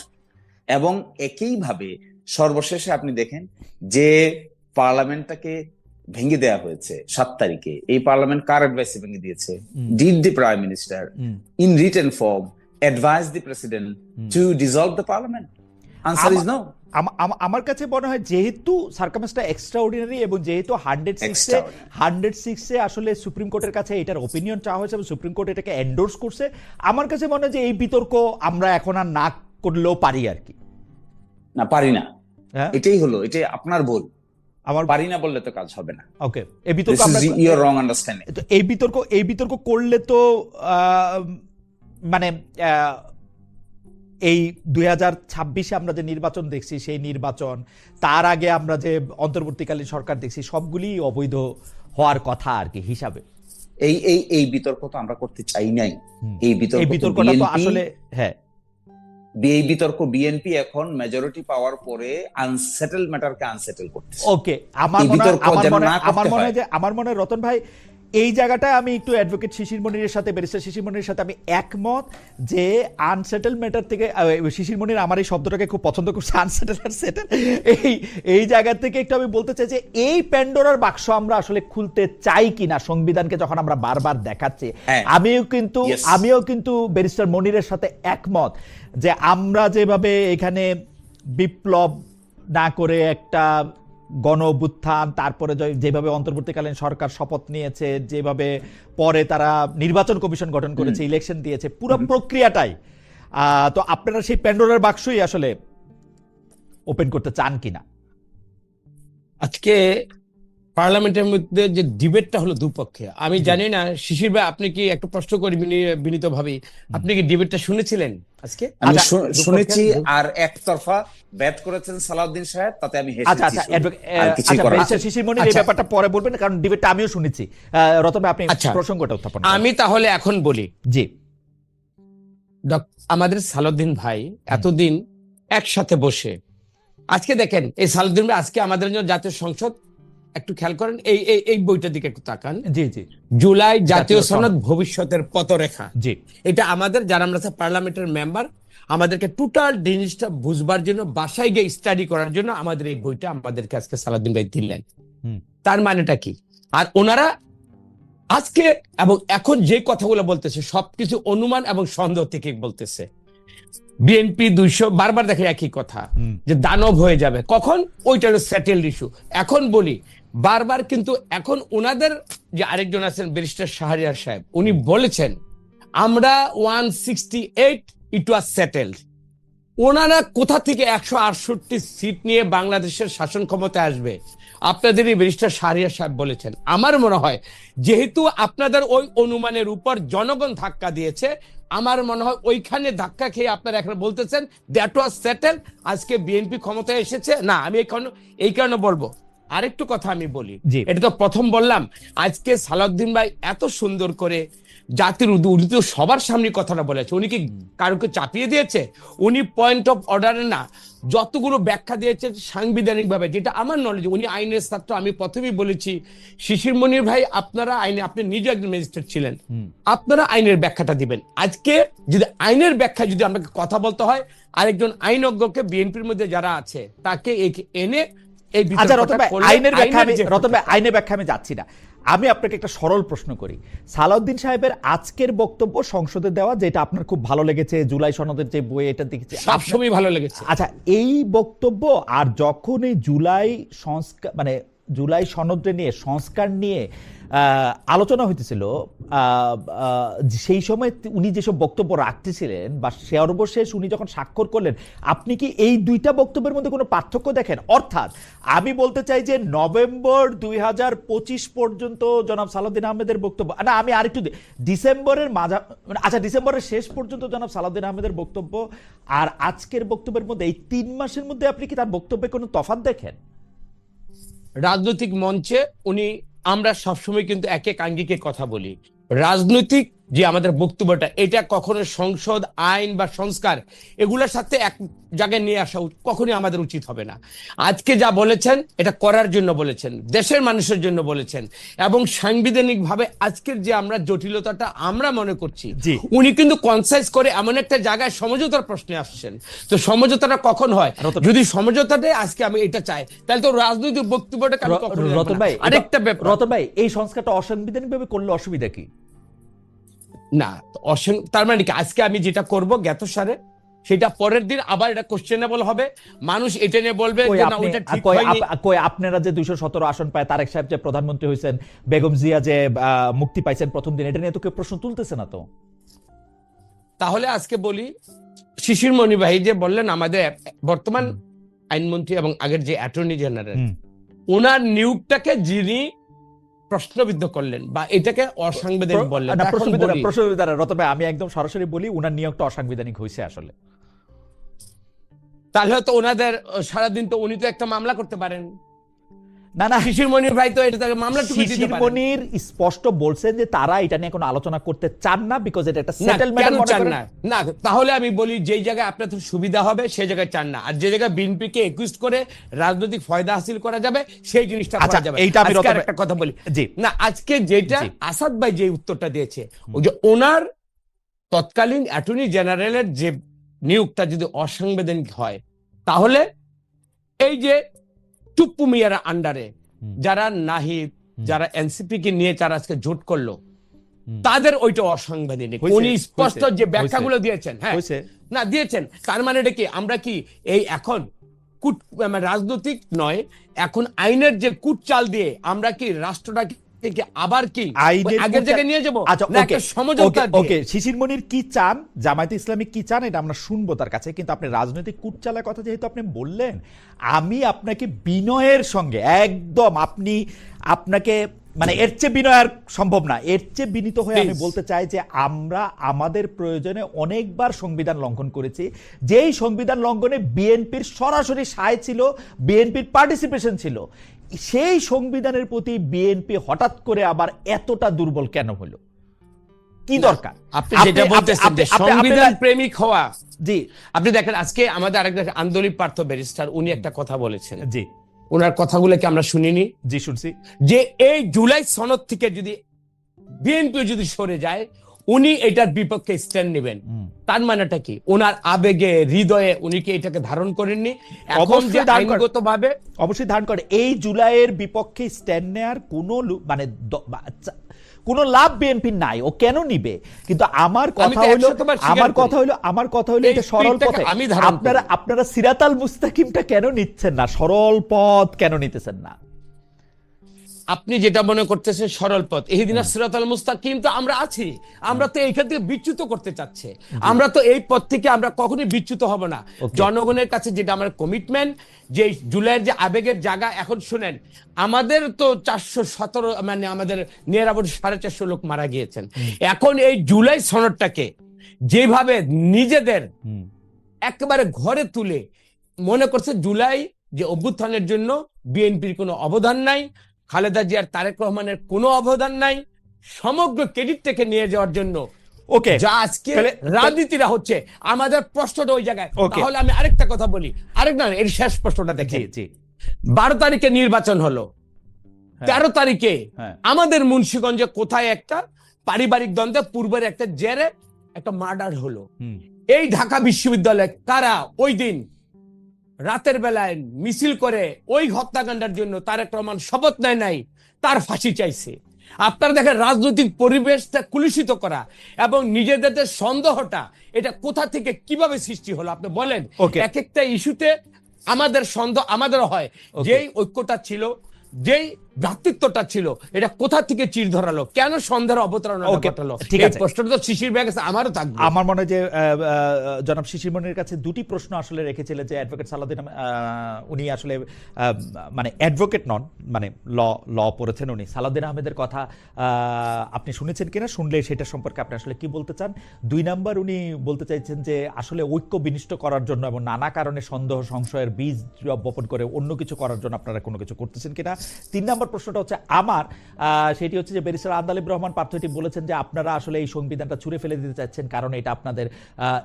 এবং একইভাবে সর্বশেষে আপনি দেখেন যে পার্লামেন্টটাকে ভেঙে দেওয়া হয়েছে 7 তারিখে, এই পার্লামেন্ট কার অ্যাডভাইসে ভেঙে দিয়েছে? Did the prime minister in written form advise the president to dissolve the parliament? Answer is no. আমার কাছে মনে হয় যেহেতু সার্কামস্টেন্সটা এক্সট্রাঅর্ডিনারি এবং যেহেতু 106-এ আসলে সুপ্রিম কোর্টের কাছে এটার ওপিনিয়ন চাওয়া হয়েছে এবং সুপ্রিম কোর্ট এটাকে এন্ডোর্স করছে, আমার কাছে মনে হয় যে এই বিতর্ক আমরা এখন আর না করলেও পারি আর কি। না, পারি না, হ্যাঁ, এটাই হলো, এটাই আপনার ভুল। আমার পারি না বললে তো কাজ হবে না। ওকে, এই বিতর্ক This আমরা is your wrong understanding. তো এই বিতর্ক করলে তো মানে এই 2026-এ আমরা যে নির্বাচন দেখছি, সেই নির্বাচন, তার আগে আমরা যে অন্তর্বর্তীকালীন সরকার দেখছি, সবগুলি অবৈধ হওয়ার কথা আর কি হিসাবে। এই বিতর্ক তো আমরা করতে চাই নাই। এই বিতর্কটা তো আসলে হ্যাঁ, এই বিতর্ক বিএনপি এখন মেজরিটি পাওয়ার পরে আনসেটেল ম্যাটারকে আনসেটেল করতেছে। ওকে, আমার মনে হয় রতন ভাই এই জায়গাটায় আমি একটু অ্যাডভোকেট শিশির মনিরের সাথে, ব্যারিস্টার শিশির মনিরের সাথে আমি একমত যে আনসেটেল ম্যাটার থেকে, শিশির মনির আমার এই শব্দটাকে খুব পছন্দ করছে, আনসেটেল আর সেটেল, এই জায়গা থেকে একটু আমি বলতে চাই যে এই প্যান্ডোরার বাক্স আমরা আসলে খুলতে চাই কিনা সংবিধানকে যখন আমরা বারবার দেখাচ্ছি। আমিও কিন্তু ব্যারিস্টার মনিরের সাথে একমত যে আমরা যেভাবে এখানে বিপ্লব না করে একটা গণ অভ্যুত্থান, তারপরে যেভাবে অন্তর্বর্তীকালীন সরকার শপথ নিয়েছে, যেভাবে পরে তারা নির্বাচন কমিশন গঠন করেছে, ইলেকশন দিয়েছে, পুরো প্রক্রিয়াটাই, তো আপনারা সেই প্যান্ডোরার বাক্সই আসলে ওপেন করতে চান কিনা? আজকে পার্লামেন্টের মধ্যে যে ডিবেটটা হলো দুপক্ষে, আমি জানি না শিশির ভাই, আপনি কি একটু প্রশ্ন করি বিনীত ভাবে, আপনি কি ডিবেটটা শুনেছিলেন আজকে? আমি শুনেছি, আর একতরফা ব্যাট করেছেন সালাউদ্দিন সাহেব, তাতে আমি হেসেছি। শিশির মনির এই ব্যাপারটা পরে বলবেন, কারণ ডিবেটটা আমিও শুনেছি। রতন ভাই, আপনি প্রসঙ্গটা উত্থাপন। আমি তাহলে এখন বলি, জি, আমাদের সালাউদ্দিন ভাই এতদিন একসাথে বসে, আজকে দেখেন এই সালাউদ্দিন ভাই আজকে আমাদের জন্য জাতীয় সংসদ, একটু খেয়াল করেন এই বইটার দিকে একটু তাকান। জি জি, জুলাই জাতীয় সনদ ভবিষ্যতের পথরেখা। জি, এটা আমাদের যারা আমরা পার্লামেন্টের মেম্বার, আমাদেরকে টোটাল জিনিসটা বুঝবার জন্য, বাসায় গিয়ে স্টাডি করার জন্য আমাদের এই বইটা আমাদেরকে আজকে সালাউদ্দিন ভাই দিলেন। তার মানেটা কি? আর ওনারা আজকে এবং এখন যে কথাগুলো বলতেছে সবকিছু অনুমান এবং সন্দেহ থেকে বলতেছে। বিএনপি 200 বারবার দেখে একই কথা, যে দানব হয়ে যাবে কখন, ওইটা সেটেলড ইস্যু। এখন বলি বারবার, কিন্তু এখন ওনাদের যে আরেকজন আছেন ব্যারিস্টার শাহরিয়ার সাহেব, উনি বলেছেন আমরা 168 ইট ওয়াজ সেটেলড। ওনারা কোথা থেকে 168 সিট নিয়ে বাংলাদেশের শাসন ক্ষমতায় আসবে? আপনাদের এই ব্যারিস্টার শাহরিয়ার সাহেব বলেছেন। আমার মনে হয় যেহেতু আপনাদের ওই অনুমানের উপর জনগণ ধাক্কা দিয়েছে, আমার মনে হয় ওইখানে ধাক্কা খেয়ে আপনারা এখন বলতেছেন দ্যাট ওয়াজ সেটেল, আজকে বিএনপি ক্ষমতায় এসেছে। না, আমি এই কারণে বলবো, আরেকটু কথা আমি বলি, এটা তো প্রথম বললাম, আজকে সালাউদ্দিন ভাই এত সুন্দর করে জাতির উনি তো সবার সামনে কথাটা বলেছে, উনি কি কারোকে চাপিয়ে দিয়েছে? উনি পয়েন্ট অফ অর্ডারে না, যতগুলো ব্যাখ্যা দিয়েছে সাংবিধানিক ভাবে, যেটা আমার নলেজ, উনি আইনের ছাত্র। আমি প্রথমেই বলেছি শিশির মনির ভাই, আপনারা আইনে, আপনি নিজে একজন ম্যাজিস্ট্রেট ছিলেন, আপনারা আইনের ব্যাখ্যাটা দিবেন। আজকে যদি আইনের ব্যাখ্যা যদি আমাকে কথা বলতে হয়, আরেকজন আইনজ্ঞকে বিএনপির মধ্যে যারা আছে তাকে এনে এই আইনের ব্যাখ্যা আমি যাচ্ছি না, আমি আপনাকে একটা সরল প্রশ্ন করি। সালাউদ্দিন সাহেবের আজকের বক্তব্য সংসদে দেওয়া, যেটা আপনার খুব ভালো লেগেছে, জুলাই সনদের যে বই, এটা দেখেছি সবসময় ভালো লেগেছে। আচ্ছা, এই বক্তব্য আর যখন এই জুলাই সংস্কার, মানে জুলাই সনদ নিয়ে, সংস্কার নিয়ে আলোচনা হইতেছিল, সেই সময় উনি যেসব বক্তব্য রাখতেছিলেন বা সর্বশেষ উনি যখন স্বাক্ষর করলেন, আপনি কি এই দুইটা বক্তব্যের মধ্যে কোনো পার্থক্য দেখেন? অর্থাৎ আমি বলতে চাই যে নভেম্বর 2025 পর্যন্ত জনাব সালাউদ্দিন আহমেদের বক্তব্য, না আমি আরেকটু ডিসেম্বরের ডিসেম্বরের শেষ পর্যন্ত জনাব সালাউদ্দিন আহমেদের বক্তব্য আর আজকের বক্তব্যের মধ্যে, এই 3 মাসের মধ্যে আপনি কি তার বক্তব্যে কোনো তফাৎ দেখেন? রাজনৈতিক মঞ্চে আমরা সবসময় কিন্তু এক আঙ্গিকে কথা বলি। রাজনৈতিক যে আমাদের বক্তব্যটা, এটা কখনো সংসদ, আইন বা সংস্কার এগুলোর সাথে এক জায়গায় নিয়ে আসা কখনোই আমাদের উচিত হবে না। আজকে যা বলেছেন এটা করার জন্য বলেছেন, দেশের মানুষের জন্য বলেছেন, এবং সাংবিধানিক ভাবে আজকের যে আমরা জটিলতাটা আমরা মনে করছি, জি। উনি কিন্তু কনসাইজ করে এমন একটা জায়গায় সমঝোতার প্রশ্নে আসছেন। তো সমঝোতাটা কখন হয়? যদি সমঝোতাটা আজকে আমি এটা চাই, তাহলে তো রাজনৈতিক বক্তব্যটাকে আমি কখনো রাখবো রতন না। ভাই, আরেকটা ব্যাপার, রতন ভাই, এই সংস্কারটা অসাংবিধানিক ভাবে করলে অসুবিধা কি? না তার মানে কি আজকে আমি যেটা করব জ্ঞাতসারে, সেটা পরের দিন আবার এটা কোশ্চেনেবল হবে, মানুষ এটা নিয়ে বলবে যে না ওইটা ঠিক হয়নি। কই আপনারা যে 217 আসন পায়, তারেক সাহেব যে প্রধানমন্ত্রী হয়েছেন, বেগম জিয়া যে মুক্তি পাইছেন প্রথম দিন, এটা নিয়ে তো কেউ প্রশ্ন তুলতেছে না তো। তাহলে আজকে বলি, শিশির মণি ভাই যে বললেন আমাদের বর্তমান আইনমন্ত্রী এবং আগের যে অ্যাটর্নি জেনারেল, ওনার নিয়োগটাকে যিনি প্রশ্নবিদ্ধ করলেন বা এটাকে অসাংবিধানিক বললেন, রতন ভাই, আমি একদম সরাসরি বলি, উনার নিয়োগটা অসাংবিধানিক হয়েছে আসলে। তাহলে তো ওনাদের সারাদিন তো উনি তো একটা মামলা করতে পারেন। না না, শিশির মনির ভাই তো এটা মামলা টুকু দিতে শিশির পারেন। মনির স্পষ্ট বলছেন যে তারা এটা নিয়ে কোনো আলোচনা করতে চান না, বিকজ এটা একটা না, সেটেলমেন্ট কেন মনে চান করেন। না? না, তাহলে আমি বলি যেই জায়গায় আপনার সুবিধা হবে সেই জায়গায় চান না, আর যে জায়গায় বিএনপি কে একুইজ করে রাজনৈতিক ফায়দা হাসিল করা যাবে সেই জিনিসটা আচ্ছা, করা যাবে। এইটা আমি আজকে রতন আরেকটা কথা বলি, জি। না আজকে যেটা জি। আসাদ ভাই যে উত্তরটা দিয়েছে, ওই যে ওনার তৎকালীন অ্যাটর্নি জেনারেলের যে নিয়োগটা যদি অসাংবিধানিক হয়, তাহলে এই যে টুপ্পু মিয়ার আন্ডারে যারা নাহিদ, যারা এনসিপি কে নিয়ে যারা আজকে জোট করলো, তাদের ওইটা অসাংবিধানিক। উনি স্পষ্ট যে ব্যাখ্যাগুলো দিয়েছেন, হ্যাঁ না দিয়েছেন, তার মানে এটা কি আমরা কি এই এখন রাজনৈতিক নয়, এখন আইনের যে কুটচাল দিয়ে আমরা কি রাষ্ট্রটাকে আবার কি আগের জায়গায় নিয়ে যাবো? ওকে, শিশির মনির কি চান, জামায়াতে ইসলামী কি চান, এটা আমরা শুনবো তার কাছে। কিন্তু আপনি রাজনৈতিক কুটচালের কথা যেহেতু আপনি বললেন, আমি আপনাকে বিনয়ের সঙ্গে একদম আপনাকে মানে এর চেয়ে বিনয় আর সম্ভব না, এর চেয়ে বিনীত হয়ে আমি বলতে চাই যে আমরা আমাদের প্রয়োজনে অনেকবার সংবিধান লঙ্ঘন করেছি, যেই সংবিধান লঙ্ঘনে বিএনপির সরাসরি সায় ছিল, বিএনপির পার্টিসিপেশন ছিল। সেই সংবিধানের প্রতি বিএনপি হঠাৎ করে আবার এতটা দুর্বল কেন হলো? কি দরকার? আপনি যেটা বলতেছেন যে সংবিধান প্রেমিক হওয়া, জি, আপনি দেখেন আজকে আমাদের আরেকটা আন্দোলিত পার্থ ব্যারিস্টার উনি একটা কথা বলেছেন, জি, ওনার কথাগুলোকে আমরা শুনিনি? জি শুনছি। যে এই জুলাই সনদ থেকে যদি বিএনপি যদি সরে যায়, উনি এটার বিপক্ষে স্ট্যান্ড নেবেন। তার মানেটা কি? ওনার আবেগে, হৃদয়ে উনি কি এটাকে ধারণ করেননি? এখন যে আইনগতভাবে অবশ্যই ধারণ করে। এই জুলাইয়ের বিপক্ষে স্ট্যান্ড নেয়ার কোনো মানে কোনো লাভ বিএনপি নাই, ও কেন নিবে? কিন্তু আমার কথা হলো এটা সরল পথে আপনারা সিরাতাল মুস্তাকিমটা কেন নিচ্ছেন না, সরল পথ কেন নিতেছেন না? আপনি যেটা মনে করতেছেন সরল পথ, ইহদিনাস সিরাতাল মুস্তাকিম তো আমরা আছি, আমরা তো এইখান থেকে বিচ্যুত করতে চাচ্ছে, আমরা তো এই পথ থেকে আমরা কখনোই বিচ্যুত হব না। জনগণের কাছে যেটা আমার কমিটমেন্ট, যে জুলাইয়ের যে আবেগের জায়গা, এখন শুনেন আমাদের তো 417 মানে আমাদের নিয়ারাবর 450 লোক মারা গিয়েছেন। এখন এই জুলাই সনদটাকে যেভাবে নিজেদের একেবারে ঘরে তুলে মনে করছে জুলাই যে অভ্যুত্থানের জন্য বিএনপির কোনো অবদান নাই, খালেদা জিয়ার, তারেক রহমানের কোনো অবদান নাই, সমগ্র ক্রেডিটটাকে নিয়ে যাওয়ার জন্য যা আজকে রাজনীতিরা হচ্ছে, আমাদের প্রশ্নটা ওই জায়গায়। তাহলে আমি আরেকটা কথা বলি, এর শেষ প্রশ্নটা দেখেন। 12 তারিখে নির্বাচন হলো, 13 তারিখে আমাদের মুন্সিগঞ্জে কোথায় একটা পারিবারিক দ্বন্দ্বে পূর্বের একটা জেরে একটা মার্ডার হলো। এই ঢাকা বিশ্ববিদ্যালয়ে কারা ওই দিন রাতের বেলায় মিছিল করে ওই হত্যাকাণ্ডের জন্য তারেক রহমান শপথ নেয় নাই, তার ফাঁসি চাইছে। আপনারা দেখেন রাজনৈতিক পরিবেশটা কুলুষিত করা এবং নিজেদের সন্দেহটা, এটা কোথা থেকে কিভাবে সৃষ্টি হলো আপনি বলেন? এক একটা ইস্যুতে আমাদের সন্দেহ আমাদের হয়, যেই ঐক্যটা ছিল, যেই ভ্রাতৃত্বটা ছিল, এটা কোথা থেকে চির ধরালো, কেন সন্দেহের অবতারণা ঘটালো? এই প্রশ্নটা তো শিশির ভাইয়ের কাছে আমারও থাকবে। আমার মনে হয় যে জনাব শিশির মনির কাছে দুটি প্রশ্ন আসলে রেখেছিলেন, যে অ্যাডভোকেট সালাউদ্দিন উনি আসলে মানে অ্যাডভোকেট নন, মানে ল পড়েছেন উনি। সালাউদ্দিন আহমেদের কথা আপনি শুনেছেন কিনা, শুনলে সেটা সম্পর্কে আপনি আসলে কি বলতে চান? 2 নাম্বার, উনি বলতে চাইছেন যে আসলে ঐক্য বিনষ্ট করার জন্য এবং নানা কারণে সন্দেহ সংশয়ের বীজ বপন করে অন্য কিছু করার জন্য আপনারা কোনো কিছু করতেছেন কিনা। 3 নাম্বার নম্বর প্রশ্নটা হচ্ছে আমার, সেটি হচ্ছে যে ব্যারিস্টার আন্দালিব রহমান পার্থ এটি বলেছেন যে আপনারা আসলে এই সংবিধানটা ছুঁড়ে ফেলে দিতে চাচ্ছেন, কারণ এটা আপনাদের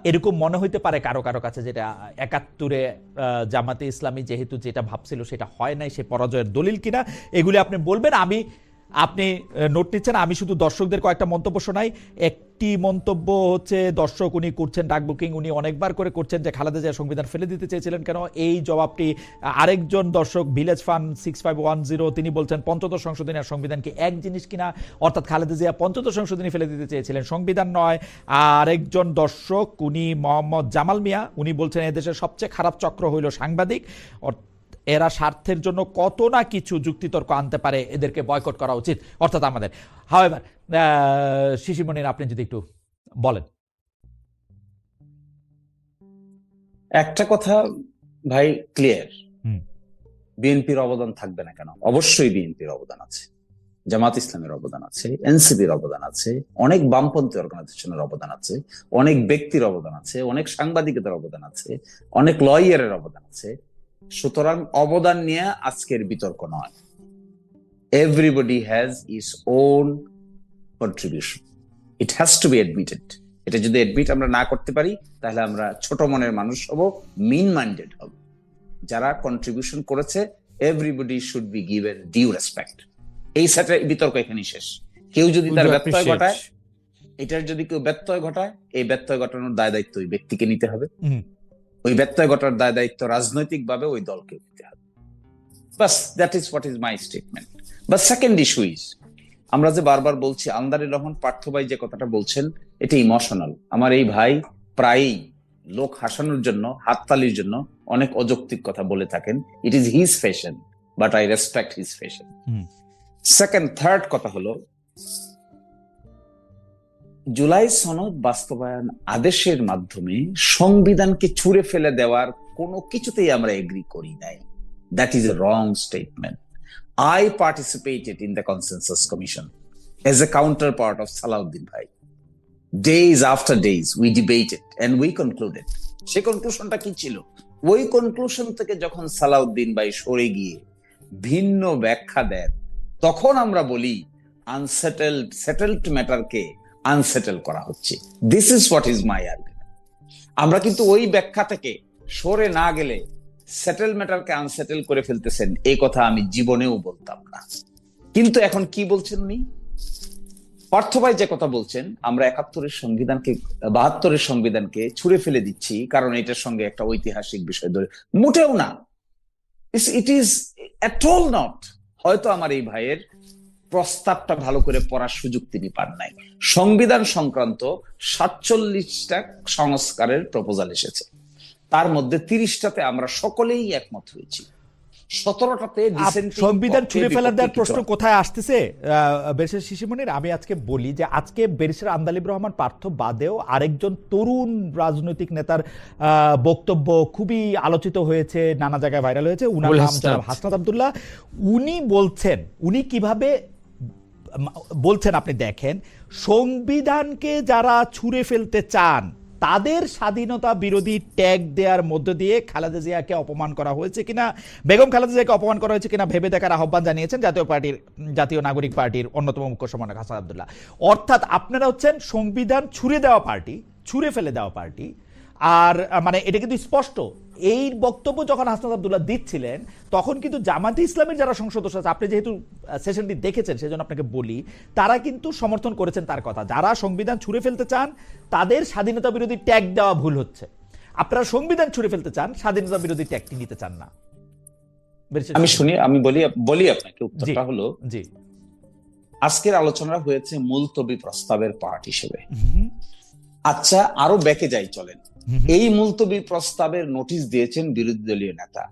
এরকম মনে হইতে পারে কারো কারো কাছে যেটা ৭১-এ জামাতে ইসলামী যেহেতু যেটা ভাবছিল সেটা হয় নাই, সে পরাজয়ের দলিল কিনা, এগুলি আপনি বলবেন। আপনি নোট নিচ্ছেন, আমি শুধু দর্শকদের কয়েকটা মন্তব্য শোনাই। একটি মন্তব্য হচ্ছে দর্শক উনি করছেন ডাক বুকিং, উনি অনেকবার করে করছেন যে খালেদা জিয়া সংবিধান ফেলে দিতে চেয়েছিলেন কেন, এই জবাবটি আরেকজন দর্শক ভিলেজ ফান 6510 তিনি বলছেন পঞ্চদশ সংশোধনী আর সংবিধান কি এক জিনিস কিনা, অর্থাৎ খালেদা জিয়া পঞ্চদশ সংশোধনী ফেলে দিতে চেয়েছিলেন, সংবিধান নয়। আরেকজন দর্শক উনি মোহাম্মদ জামাল মিয়া, উনি বলছেন এদেশের সবচেয়ে খারাপ চক্র হইল সাংবাদিক, এরা স্বার্থের জন্য কত না কিছু যুক্তিতর্ক আনতে পারে, এদেরকে বয়কট করা উচিত, অর্থাৎ আমাদের। হাওয়েভার শিশির মনির, আপনি যদি একটু বলেন। একটা কথা ভাই ক্লিয়ার, বিএনপির অবদান থাকবে না কেন? অবশ্যই বিএনপির অবদান আছে, জামাত ইসলামের অবদান আছে, এনসিপির অবদান আছে, অনেক বামপন্থী অর্গানাইজেশনের অবদান আছে, অনেক ব্যক্তির অবদান আছে, অনেক সাংবাদিকদের অবদান আছে, অনেক লয়ারের অবদান আছে। সুতরাং অবদান নিয়ে আজকের বিতর্ক নয়। Everybody has his own contribution, it has to be admitted. এটা যদি অ্যাডমিট আমরা না করতে পারি তাহলে আমরা ছোট মনের মানুষ হব, মিন মাইন্ডেড হব। যারা কন্ট্রিবিউশন করেছে everybody should be given due respect. এই সেটের বিতর্ক এখানেই শেষ। কেউ যদি তার ব্যত্যয় ঘটায়, এটার যদি কেউ ব্যত্যয় ঘটায়, এই ব্যত্যয় ঘটানোর দায় দায়িত্ব ওই ব্যক্তিকে নিতে হবে, ওই ব্যত্যয় ঘটার দায় দায়িত্ব রাজনৈতিক ভাবে ওই দলকে নিতে হবে। বাস, that is what is my statement. But second issue is, আমরা যে বারবার বলছি আন্দালিব রহমান পার্থ ভাই যে কথাটা বলছেন এটা ইমোশনাল। আমার এই ভাই প্রায়ই লোক হাসানোর জন্য, হাততালির জন্য অনেক অযৌক্তিক কথা বলে থাকেন। It is his fashion, but I respect his fashion. Second, third কথা হলো, জুলাই সনদ বাস্তবায়ন আদেশের মাধ্যমে সংবিধানকে ছুঁড়ে ফেলে দেওয়ার কোনো কিছুতেই আমরা এগ্রি করি নাই। That is a wrong statement. I participated in the consensus commission as a counterpart of Salahuddin Bhai. Days after days we debated and we concluded. সেই কনক্লুশনটা কি ছিল? ওই কনক্লুশন থেকে যখন সালাউদ্দিন ভাই সরে গিয়ে ভিন্ন ব্যাখ্যা দেন, তখন আমরা বলি সেটেলড ম্যাটারকে আনসেটেল করা হচ্ছে। This is what is my argument. আমরা কিন্তু ওই ব্যাখ্যা থেকে সরে না গেলে সেটেল ম্যাটারকে আনসেটেল করে ফেলতেছেন, এই কথা আমি জীবনেও বলতাম না। কিন্তু এখন কি বলছেন উনি? পার্থ ভাই যে কথা বলছেন, আমরা ৭১-এর সংবিধানকে, ৭২-এর সংবিধানকে ছুঁড়ে ফেলে দিচ্ছি কারণ এটার সঙ্গে একটা ঐতিহাসিক বিষয় ধরে, মোটেও না। It is at all not. হয়তো আমার এই ভাইয়ের প্রস্তাবটা ভালো করে পড়ার সুযোগ তিনি পান নাই। সংবিধান সংক্রান্ত ৪৭টা সংস্কারের প্রপোজাল এসেছে, তার মধ্যে ৩০টাতে আমরা সকলেই একমত হয়েছি, ১৭টাতে সংবিধান ছুঁড়ে ফেলার দেওয়ার প্রশ্ন কোথায় আসতেছে? ব্যারিস্টার শিশির মনির, আমি আজকে বলি যে আজকে ব্যারিস্টার আন্দালিব রহমান পার্থ বাদেও আরেকজন তরুণ রাজনৈতিক নেতার বক্তব্য খুবই আলোচিত হয়েছে, নানা জায়গায় ভাইরাল হয়েছে। উনার নাম জনাব হাসনাত আব্দুল্লাহ। উনি বলছেন, উনি কিভাবে বলছেন আপনি দেখেন, সংবিধানকে যারা ছুঁড়ে ফেলতে চান তাদের স্বাধীনতা বিরোধী ট্যাগ দেওয়ার মধ্য দিয়ে খালেদা জিয়াকে অপমান করা হয়েছে কিনা, বেগম খালেদা জিয়াকে অপমান করা হয়েছে কিনা ভেবে দেখার আহ্বান জানিয়েছেন জাতীয় নাগরিক পার্টির অন্যতম মুখ্য সমন্বয়ক হাসান আব্দুল্লাহ। অর্থাৎ আপনারা হচ্ছেন সংবিধান ছুঁড়ে দেওয়া পার্টি, ছুঁড়ে ফেলে দেওয়া পার্টি। আর মানে এটা কিন্তু স্পষ্ট। এই বক্তব্য যখন হাসনাত আব্দুল্লাহ দিচ্ছিলেন তখন কিন্তু জামাতে ইসলামের যারা সংসদ সদস্য আছে, আপনি যেহেতু সেশনটি দেখেছেন সেজন্য আপনাকে বলি, তারা কিন্তু সমর্থন করেছেন তার কথা। যারা সংবিধান ছুঁড়ে ফেলতে চান তাদের স্বাধীনতা বিরোধী ট্যাগ দেওয়া ভুল হচ্ছে। আপনারা সংবিধান ছুঁড়ে ফেলতে চান, স্বাধীনতা বিরোধী ট্যাগটি নিতে চান না। আমি বলি আপনাকে, উত্তরটা হলো, জি, আজকের আলোচনা হয়েছে মুলতবি প্রস্তাবের পার্ট হিসেবে। আচ্ছা, আরো ব্যাকে যাই, চলেন। এই মুলতবি প্রস্তাবের নোটিশ দিয়েছেন বিরোধী দলীয় নেতা।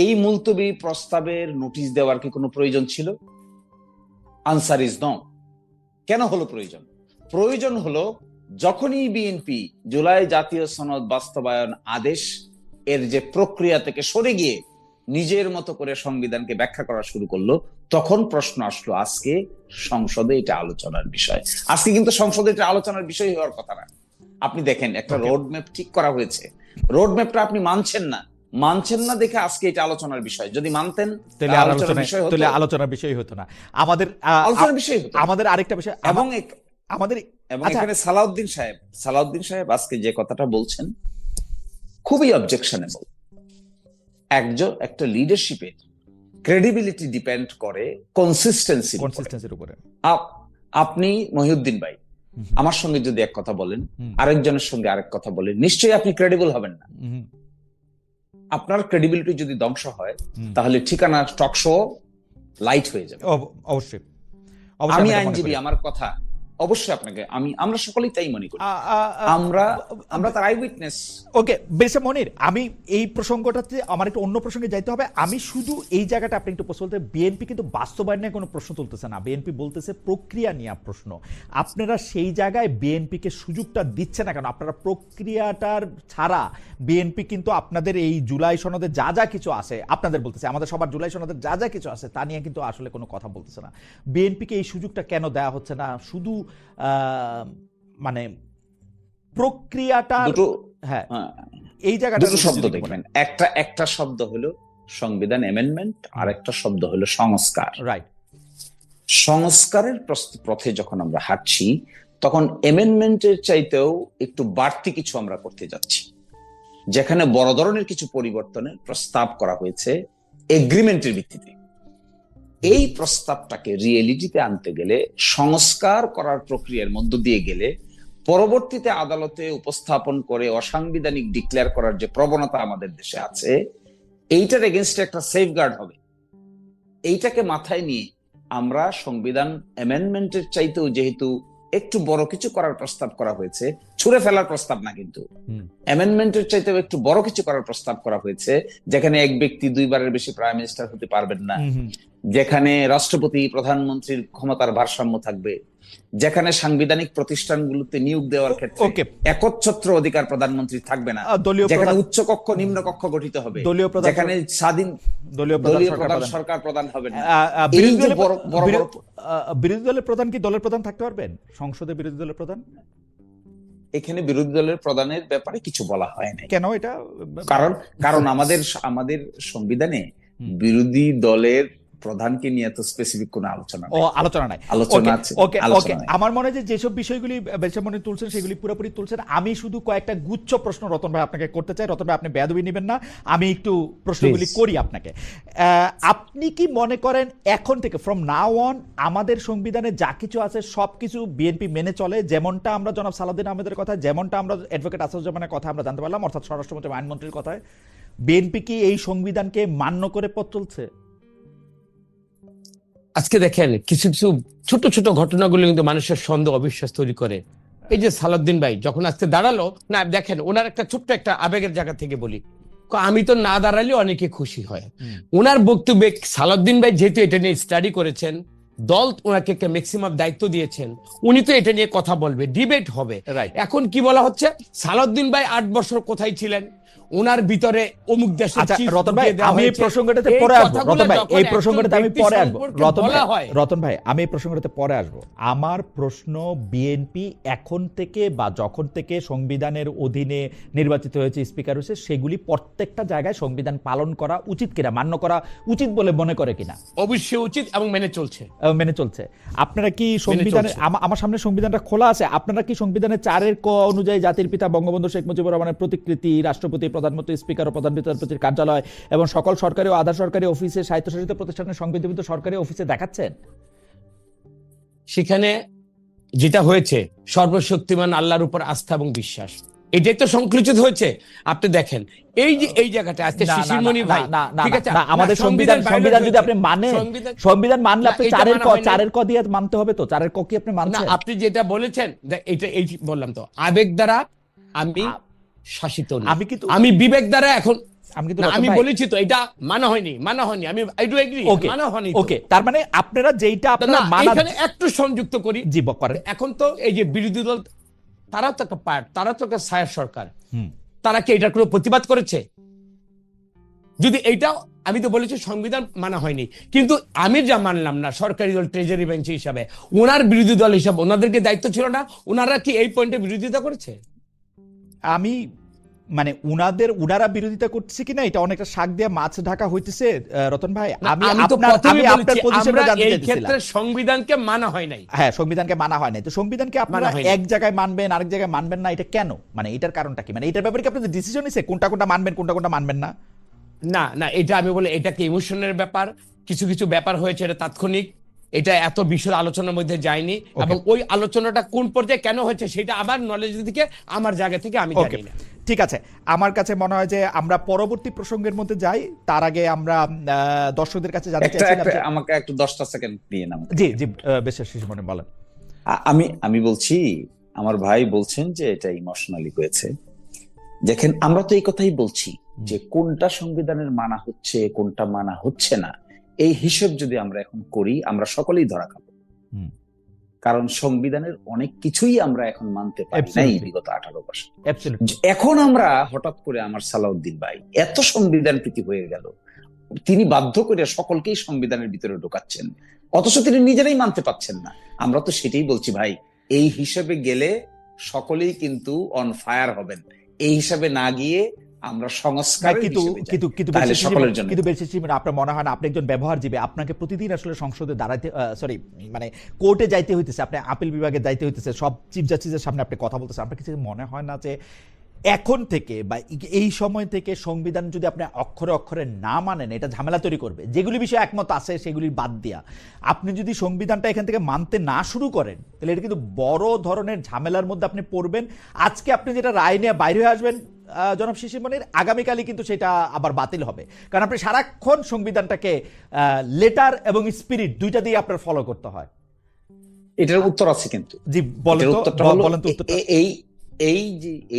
এই মুলতবি প্রস্তাবের নোটিশ দেওয়ার কি কোনো প্রয়োজন ছিল? Answer is no. কেন হলো প্রয়োজন? প্রয়োজন হলো যখনই বিএনপি জুলাই জাতীয় সনদ বাস্তবায়ন আদেশ এর যে প্রক্রিয়া থেকে সরে গিয়ে নিজের মতো করে সংবিধানকে ব্যাখ্যা করা শুরু করলো, তখন প্রশ্ন আসলো আজকে সংসদে এটা আলোচনার বিষয়। আজকে কিন্তু সংসদে এটা আলোচনার বিষয় হওয়ার কথা না। আপনি দেখেন, একটা রোড ম্যাপ ঠিক করা হয়েছে, রোড ম্যাপটা আপনি মানছেন না, মানছেন না দেখে আজকে এটা আলোচনার বিষয়। যদি মানতেন তাহলে তাহলে আলোচনার বিষয় হতো, আলোচনার বিষয় হতো না। আমাদের আলোচনার বিষয় হতো। আমাদের আরেকটা বিষয় এবং আমাদের আচ্ছা, এখানে সালাউদ্দিন সাহেব আজকে যে কথাটা বলছেন খুবই অবজেকশনেবল। একটা লিডারশিপের ক্রেডিবিলিটি ডিপেন্ড করে কনসিস্টেন্সির উপরে। আপনি মহিউদ্দিন ভাই আমার সঙ্গে যদি এক কথা বলেন, আরেকজনের সঙ্গে আরেক কথা বলেন, নিশ্চয়ই আপনি ক্রেডিবল হবেন না। আপনার ক্রেডিবিলিটি যদি ধ্বংস হয় তাহলে ঠিকানা টক শো লাইট হয়ে যাবে। অবশ্যই আমি আইনজীবী, আমার কথা অবশ্যই আপনাকে আমরা সকলেই তাই মনে করি। আমরা তার আই উইটনেস। ওকে বেশ মনির, আমি এই প্রসঙ্গটাতে আমার একটু অন্য প্রসঙ্গে যাইতে হবে। আমি শুধু এই জায়গাটা আপনি একটু প্রশ্ন বলতে, বিএনপি কিন্তু বাস্তবায়ন নিয়ে কোনো প্রশ্ন তুলতেছে না, বিএনপি বলতেছে প্রক্রিয়া নিয়ে প্রশ্ন। আপনারা সেই জায়গায় বিএনপিকে সুযোগটা দিচ্ছে না কেন? আপনারা প্রক্রিয়াটার ছাড়া বিএনপি কিন্তু আপনাদের এই জুলাই সনদে যা যা কিছু আছে, আপনাদের বলতেছে আমাদের সবার জুলাই সনদের যা যা কিছু আছে তা নিয়ে কিন্তু আসলে কোনো কথা বলতেছে না। বিএনপিকে এই সুযোগটা কেন দেওয়া হচ্ছে না? শুধু মানে প্রক্রিয়াটা হ্যাঁ এই জায়গাটা দুটো শব্দ দেখবেন, একটা শব্দ হলো সংবিধান অ্যামেন্ডমেন্ট, আর একটা শব্দ হলো সংস্কার। রাইট। সংস্কারের পথে যখন আমরা হাঁটছি তখন অ্যামেন্ডমেন্টের চাইতেও একটু বাড়তি কিছু আমরা করতে যাচ্ছি, যেখানে বড় ধরনের কিছু পরিবর্তনের প্রস্তাব করা হয়েছে এগ্রিমেন্টের ভিত্তিতে। এই প্রস্তাবটাকে রিয়েলিটিতে আনতে গেলে, সংস্কার করার প্রক্রিয়ার মধ্য দিয়ে গেলে, পরবর্তীতে আদালতে উপস্থাপন করে অসাংবিধানিক ডিক্লেয়ার করার যে প্রবণতা আমাদের দেশে আছে, এইটার এগেনস্টে একটা সেফগার্ড হবে। এইটাকে মাথায় নিয়ে আমরা সংবিধান অ্যামেন্ডমেন্টের চাইতেও যেহেতু একটু বড় কিছু করার প্রস্তাব করা হয়েছে, ছুঁড়ে ফেলার প্রস্তাব না, কিন্তু অ্যামেন্ডমেন্টের চাইতেও একটু বড় কিছু করার প্রস্তাব করা হয়েছে, যেখানে এক ব্যক্তি দুইবারের বেশি প্রাইম মিনিস্টার হতে পারবেন না, যেখানে রাষ্ট্রপতি প্রধানমন্ত্রীর ক্ষমতার ভারসাম্য থাকবে, যেখানে সাংবিধানিক প্রতিষ্ঠানগুলোতে নিয়োগ দেওয়ার ক্ষেত্রে একচ্ছত্র অধিকার প্রধানমন্ত্রী থাকবে না, যেখানে উচ্চ কক্ষ নিম্ন কক্ষ গঠিত হবে, যেখানে স্বাধীন দলীয় প্রধান সরকার প্রধান হবে না। বিরোধী দলের প্রধান কি দলের প্রধান থাকতে পারবেন সংসদে? বিরোধী দলের প্রধান, এখানে বিরোধী দলের প্রধানের ব্যাপারে কিছু বলা হয় না। কেন? এটা কারণ আমাদের সংবিধানে বিরোধী দলের প্রধানকে নিয়ে তো স্পেসিফিক কোনো আলোচনা নাই। আমার মনে হয় যে যেসব বিষয়গুলি বেশামনি তুলছেন সেগুলি পুরোপুরি তুলছেন। আমি শুধু কয়েকটা গুচ্ছ প্রশ্ন রতন ভাই আপনাকে করতে চাই। রতন ভাই আপনি বেয়াদবি নেবেন না, আমি একটু প্রশ্নগুলি করি আপনাকে। আপনি কি মনে করেন এখন থেকে ফ্রম নাও অন আমাদের সংবিধানে যা কিছু আছে সবকিছু বিএনপি মেনে চলে? যেমনটা আমরা জনাব সালাউদ্দিন আহমেদের কথা, যেমনটা আমরা অ্যাডভোকেট আসাদুজ্জামানের কথা আমরা জানতে পারলাম, অর্থাৎ স্বরাষ্ট্রমন্ত্রী আইনমন্ত্রীর কথায়, বিএনপি কি এই সংবিধানকে মান্য করে পথ চলছে? আজকে দেখেন কিছু কিছু ছোট ছোট ঘটনাগুলো কিন্তু মানুষের সন্দেহ অবিশ্বাস তৈরি করে। এই যে সালাউদ্দিন ভাই যখন আজকে দাঁড়ালো না, দেখেন ওনার একটা ছোট্ট একটা আবেগের জায়গা থেকে বলি, আমি তো না দাঁড়ালে অনেকে খুশি হয়। ওনার বক্তব্যে সালাউদ্দিন ভাই যেহেতু এটা নিয়ে স্টাডি করেছেন, দল ওনাকে একটা ম্যাক্সিমাম দায়িত্ব দিয়েছেন, উনি তো এটা নিয়ে কথা বলবে, ডিবেট হবে। এখন কি বলা হচ্ছে, সালাউদ্দিন ভাই 8 বছর কোথায় ছিলেন, ওনার ভিতরে অমুক দেশে রতন ভাই আমি এই প্রসঙ্গটাতে পরে আসবো। রতন ভাই এই প্রসঙ্গটাতে আমি পরে আসবো। রতন ভাই আমি এই প্রসঙ্গটাতে পরে আসবো। আমার প্রশ্ন, বিএনপি এখন থেকে বা যখন থেকে সংবিধানের অধীনে নির্বাচিত হয়েছে, স্পিকার হয়েছে, সেগুলি প্রত্যেকটা জায়গায় সংবিধান পালন করা উচিত কিনা, মান্য করা উচিত বলে মনে করে কিনা? অবশ্যই উচিত এবং মেনে চলছে। আপনারা কি সংবিধানে, আমার সামনে সংবিধানটা খোলা আছে, আপনারা কি সংবিধানের 4 ক অনুযায়ী জাতির পিতা বঙ্গবন্ধু শেখ মুজিবুর রহমানের প্রতিকৃতি, রাষ্ট্রপতি, প্রধানমন্ত্রী, স্পিকার ও প্রধান বিচারপতির কার্যালয় এবং সকল সরকারি ও আধা সরকারি অফিসে, স্বায়ত্তশাসিত প্রতিষ্ঠানের সংবিধিবদ্ধ সরকারি অফিসে দেখাচ্ছেন? সেখানে যেটা হয়েছে সর্বশক্তিমান আল্লাহর উপর আস্থা এবং বিশ্বাস, এটাই তো সংকুচিত হয়েছে। আপনি দেখেন এই যে এই জায়গাটা আজকে শিশিরমণি ভাই, ঠিক আছে, আমাদের সংবিধান যদি আপনি মানেন, সংবিধান মানলে আপনি 4 ক দিয়ে মানতে হবে। তো 4 ক কি আপনি মানছেন? আপনি যেটা বলেছেন এটা এই বললাম তো, আবেগ দ্বারা আমি শাসিত না, আমি বিবেক দ্বারা এখন আমি বলেছি তো এটা মানা হয়নি আমি আই ডু এগ্রি মানা হয়নি। ওকে, তার মানে আপনারা যেইটা আপনারা এখানে একটু সংযুক্ত করি, এখন তো এই যে বিরোধী দল তারা তো একটা পার্ট, তারা তো একটা ছায়া সরকার, তারা কি এটার কোনো প্রতিবাদ করেছে? যদি এইটা, আমি তো বলেছি সংবিধান মানা হয়নি, কিন্তু আমি যা মানলাম না সরকারি দল ট্রেজারি বেঞ্চ হিসাবে, ওনার বিরোধী দল হিসাবে ওনাদেরকে দায়িত্ব ছিল না? ওনারা কি এই পয়েন্টে বিরোধিতা করেছে? আমি মানে উনারা বিরোধিতা করতেছে কিনা এটা অনেকটা শাক দিয়ে মাছ ঢাকা হইতেছে রতন ভাই। আমি আমি তো আপনার প্রথমেই বলেছি, পজিশনটা আমরা জানতে এই চাইতেছিলাম। ক্ষেত্রে সংবিধানকে মানা হয় নাই। হ্যাঁ, সংবিধানকে মানা হয় নাই, তো সংবিধানকে আপনারা মানা হয়নি। এক জায়গায় মানবেন আরেক জায়গায় মানবেন না, এটা কেন? মানে এটার কারণটা কি? মানে এটার ব্যাপারে কি আপনাদের ডিসিশন নিছে কোনটা কোনটা মানবেন কোনটা কোনটা মানবেন না? না না, এটা আমি বলি, এটা কি ইমোশনের ব্যাপার, কিছু কিছু ব্যাপার হয়েছে, এটা তাৎক্ষণিক, এটা এত বিশাল আলোচনার মধ্যে যায়নি, এবং ওই আলোচনাটা কোন পর্যায়ে কেন হয়েছে সেটা আমার নলেজ থেকে, আমার জায়গা থেকে আমি ওকে, জানি না। ঠিক আছে। আমার কাছে মনে হয় যে আমরা পরবর্তী প্রসঙ্গের মধ্যে যাই, তার আগে আমরা দর্শকদের কাছে জানতে চাইছিলাম যে- আমাকে একটু 10টা সেকেন্ড দিয়ে নাও। জি জি, বেশ শিশুমণি বলেন। আমি বলছি, আমার ভাই বলছেন যে এটা ইমোশনালি হয়েছে। দেখেন, আমরা তো এই কথাই বলছি যে কোনটা সংবিধানের মানা হচ্ছে কোনটা মানা হচ্ছে না, এই হিসেব যদি আমরা এখন করি আমরা সকলেই ধরা খাবো। কারণ সংবিধানের অনেক কিছুই আমরা এখন মানতে পারি নাই বিগত 18 বছর। এখন আমরা হঠাৎ করে আমার সালাউদ্দিন ভাই এত সংবিধান প্রীতি হয়ে গেল, তিনি বাধ্য করে সকলকেই সংবিধানের ভিতরে ঢোকাচ্ছেন, অথচ তিনি নিজেরাই মানতে পারছেন না। আমরা তো সেটাই বলছি ভাই, এই হিসেবে গেলে সকলেই কিন্তু অন ফায়ার হবেন। এই হিসাবে না গিয়ে আমরা সংস্কার আপনার মনে হয় না আপনি একজন ব্যবহারজীবী, আপনাকে প্রতিদিন আসলে সংসদে দাঁড়াইতে, সরি মানে কোর্টে যাইতে হইতেছে, আপনি আপিল বিভাগে যাইতে হইতেছে, সব চিফ জাস্টিসের সামনে আপনি কথা বলতেছেন, আপনার কিছু মনে হয় না যে এখন থেকে বা এই সময় থেকে সংবিধান যদি আপনি অক্ষরে অক্ষরে না মানেন এটা ঝামেলা তৈরি করবে? যেগুলি বিষয়ে একমত আছে সেগুলি বাদ দিয়া আপনি যদি সংবিধানটা এখান থেকে মানতে না শুরু করেন তাহলে এটা কিন্তু বড় ধরনের ঝামেলার মধ্যে আপনি পড়বেন। আজকে আপনি যেটা রায় নিয়ে বাইরে হয়ে আসবেন জনাব শিশিরমণির, আগামীকালই কিন্তু সেটা আবার বাতিল হবে, কারণ আপনি সারাক্ষণ সংবিধানটাকে লেটার এবং স্পিরিট দুইটা দিয়ে আপনার ফলো করতে হয়। এটার উত্তর আছে কিন্তু। জি বলেন তো উত্তরটা।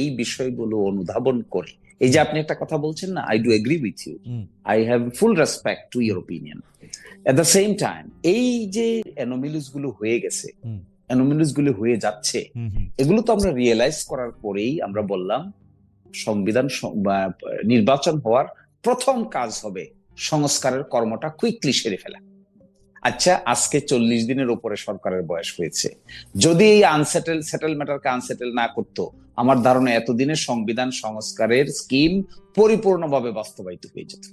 এই বিষয়গুলো অনুধাবন করে, এই যে আপনি একটা কথা বলছেন না, I do agree with you, I have full respect to your opinion. At the same time এই যে অ্যানোমালিস গুলো হয়ে গেছে, অ্যানোমালিস গুলো হয়ে যাচ্ছে, এগুলো তো আমরা রিয়েলাইজ করার পরেই আমরা বললাম সংবিধান নির্বাচন হওয়ার প্রথম কাজ হবে সংস্কারের কর্মটা কুইকলি সেরে ফেলা। আচ্ছা, আজকে 40 দিনের উপরে সরকারের বয়স হয়েছে, যদি এই সেটেল ম্যাটারকে আনসেটেল না করতো, আমার ধারণা এতদিনের সংবিধান সংস্কারের স্কিম পরিপূর্ণভাবে বাস্তবায়িত হয়ে যেত।